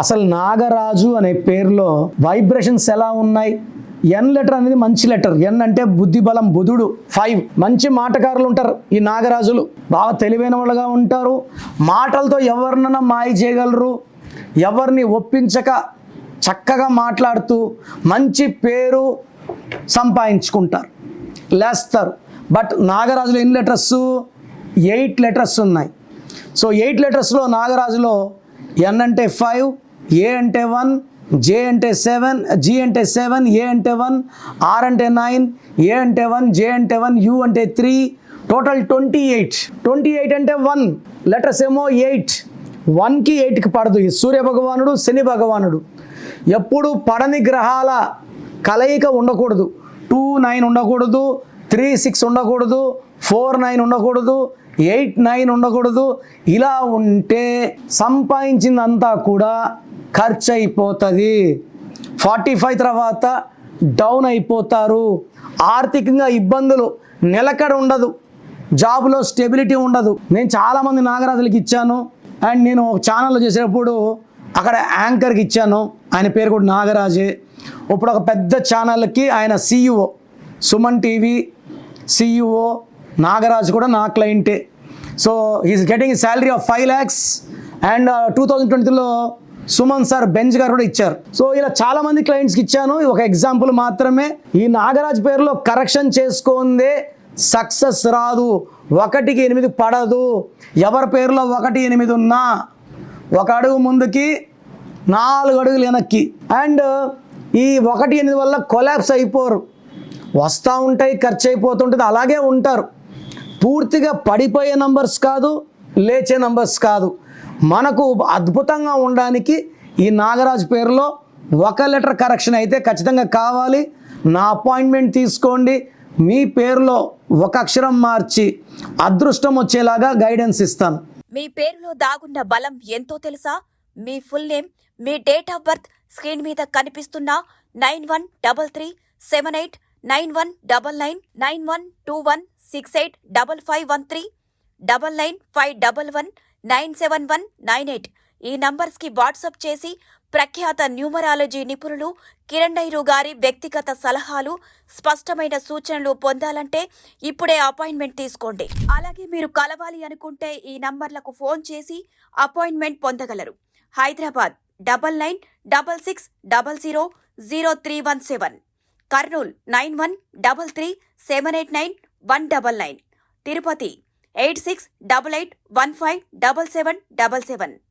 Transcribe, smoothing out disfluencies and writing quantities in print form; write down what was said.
అసలు నాగరాజు అనే పేరులో వైబ్రేషన్స్ ఎలా ఉన్నాయి? ఎన్ లెటర్ అనేది మంచి లెటర్. ఎన్ అంటే బుద్ధి బలం, బుధుడు. 5 మంచి మాటకారులు ఉంటారు ఈ నాగరాజులు. బాగా తెలివైన వాళ్ళుగా ఉంటారు. మాటలతో ఎవరినైనా మాయ చేయగలరు. ఎవరిని ఒప్పించక చక్కగా మాట్లాడుతూ మంచి పేరు సంపాదించుకుంటారు, లేస్తారు. బట్ నాగరాజులో ఎన్ని లెటర్స్? 8 లెటర్స్ ఉన్నాయి. సో 8 లెటర్స్లో నాగరాజులో ఎన్ అంటే 5, ఏ అంటే 1, జే అంటే 7, జీ అంటే 7, ఏ అంటే 1, ఆర్ అంటే 9, ఏ అంటే 1, జే అంటే 1, యూ అంటే 3, టోటల్ 28. 28 అంటే 1 లెటర్స్ ఏమో 8. 1కి 8కి పడదు. ఈ సూర్య భగవానుడు, శని భగవానుడు. ఎప్పుడు పడని గ్రహాల కలయిక ఉండకూడదు. 2 9 ఉండకూడదు, 3 6 ఉండకూడదు, 4 9 ఉండకూడదు, 8 9 ఉండకూడదు. ఇలా ఉంటే సంపాదించిందంతా కూడా ఖర్చు అయిపోతుంది. 45 తర్వాత డౌన్ అయిపోతారు. ఆర్థికంగా ఇబ్బందులు, నిలకడ ఉండదు, జాబ్లో స్టెబిలిటీ ఉండదు. నేను చాలామంది నాగరాజులకి ఇచ్చాను. అండ్ నేను ఒక ఛానల్లో చేసేటప్పుడు అక్కడ యాంకర్కి ఇచ్చాను. ఆయన పేరు కూడా నాగరాజే. ఇప్పుడు ఒక పెద్ద ఛానల్కి ఆయన CEO, Suman TV CEO Nagaraju కూడా నా క్లయింటే. So is getting salary of 5 lakhs. And 2023లో సుమన్ సార్ బెంజ్ గారు కూడా ఇచ్చారు. సో ఇలా చాలామంది క్లయింట్స్కి ఇచ్చాను. ఒక ఎగ్జాంపుల్ మాత్రమే. ఈ నాగరాజ్ పేరులో కరెక్షన్ చేసుకుందే సక్సెస్ రాదు. 1కి 8 పడదు. ఎవరి పేరులో 1 8 ఉన్నా 1 అడుగు ముందుకి 4 అడుగులు వెనక్కి. అండ్ ఈ 1 8 వల్ల కొలాప్స్ అయిపోరు. వస్తూ ఉంటాయి, ఖర్చు అయిపోతుంటుంది, అలాగే ఉంటారు. పూర్తిగా పడిపోయే నంబర్స్ కాదు, లేచే నంబర్స్ కాదు. మనకు అద్భుతంగా ఉండడానికి ఈ నాగరాజు పేరులో 1 లెటర్ కరెక్షన్ అయితే ఖచ్చితంగా కావాలి. నా అపాయింట్మెంట్ తీసుకోండి. మీ పేరులో 1 అక్షరం మార్చి అదృష్టం వచ్చేలాగా గైడెన్స్ ఇస్తాను. మీ పేరులో దాగున్న బలం ఎంతో తెలుసా? మీ ఫుల్ నేమ్, మీ డేట్ ఆఫ్ బర్త్ స్క్రీన్ మీద కనిపిస్తున్న 913378 9199 9121685513 9951 97198 ఈ నంబర్స్కి వాట్సాప్ చేసి ప్రఖ్యాత న్యూమరాలజీ నిపుణులు కిరణ్ డైరు గారి వ్యక్తిగత సలహాలు, స్పష్టమైన సూచనలు పొందాలంటే ఇప్పుడే అపాయింట్మెంట్ తీసుకోండి. అలాగే మీరు కలవాలి అనుకుంటే ఈ నంబర్లకు ఫోన్ చేసి అపాయింట్మెంట్ పొందగలరు. హైదరాబాద్ 9966000317, కర్నూల్ 9133789199, తిరుపతి 8688157777.